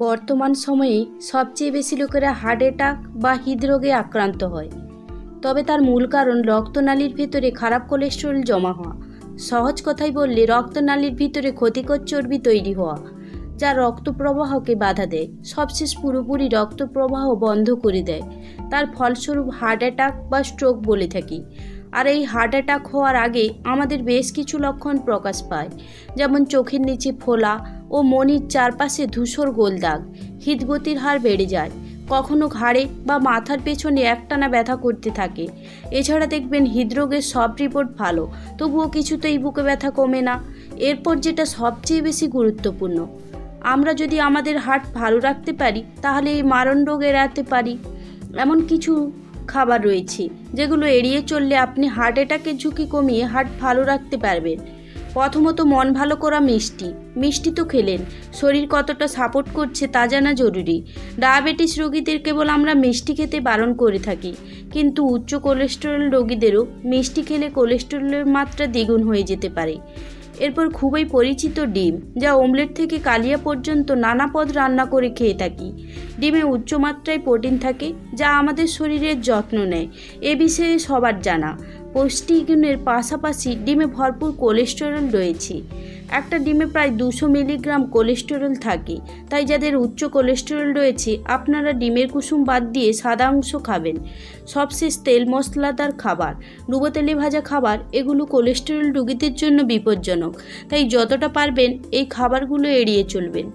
বর্তমান সময়ে সবচেয়ে বেশি লোকেরা হার্ট অ্যাটাক বা হৃদরোগে আক্রান্ত হয়। তবে তার মূল কারণ রক্তনালীর ভিতরে খারাপ কোলেস্টেরল জমা হওয়া। সহজ কথায় বললে রক্তনালীর ভিতরে ক্ষতিকর চর্বি তৈরি হওয়া, যা রক্ত প্রবাহকে বাধা দেয়, সবশেষ পুরোপুরি রক্ত প্রবাহ বন্ধ করে দেয়। তার ফলস্বরূপ হার্ট অ্যাটাক বা স্ট্রোক বলে থাকি। আর এই হার্ট অ্যাটাক হওয়ার আগে আমাদের বেশ কিছু লক্ষণ প্রকাশ পায়, যেমন চোখের নিচে ফোলা ও মনির চারপাশে ধূসর গোল দাগ, হৃদগতির হার বেড়ে যায়, কখনো ঘাড়ে বা মাথার পেছনে একটানা ব্যথা করতে থাকে। এছাড়া দেখবেন হৃদরোগের সব রিপোর্ট ভালো, তবুও কিছুতেই বুকে ব্যথা কমে না। এরপর যেটা সবচেয়ে বেশি গুরুত্বপূর্ণ, আমরা যদি আমাদের হার্ট ভালো রাখতে পারি তাহলে এই মারণ রোগ এড়াতে পারি। এমন কিছু খাবার রয়েছে যেগুলো এড়িয়ে চললে আপনি হার্ট অ্যাটাকের ঝুঁকি কমিয়ে হার্ট ভালো রাখতে পারবেন। প্রথমত, মন ভালো করা মিষ্টি তো খেলেন, শরীর কতটা সাপোর্ট করছে তা জানা জরুরি। ডায়াবেটিস রোগীদের কেবল আমরা মিষ্টি খেতে বারণ করে থাকি, কিন্তু উচ্চ কোলেস্টেরল রোগীদেরও মিষ্টি খেলে কোলেস্টেরলের মাত্রা দ্বিগুণ হয়ে যেতে পারে। এরপর খুবই পরিচিত ডিম, যা অমলেট থেকে কালিয়া পর্যন্ত নানা পদ রান্না করে খেয়ে থাকি। ডিমে উচ্চমাত্রায় প্রোটিন থাকে, যা আমাদের শরীরের যত্ন নেয়। এ বিষয়ে সবার জানা। পুষ্টিগুণের পাশাপাশি ডিমে ভরপুর কোলেস্টেরল রয়েছে। একটা ডিমে প্রায় 200 মিলিগ্রাম কোলেস্টেরল থাকে, তাই যাদের উচ্চ কোলেস্টেরল রয়েছে আপনারা ডিমের কুসুম বাদ দিয়ে সাদা অংশ খাবেন। সবশেষ, তেল মশলাদার খাবার, ডুবো তেলে ভাজা খাবার, এগুলো কোলেস্টেরল রোগীদের জন্য বিপজ্জনক, তাই যতটা পারবেন এই খাবারগুলো এড়িয়ে চলবেন।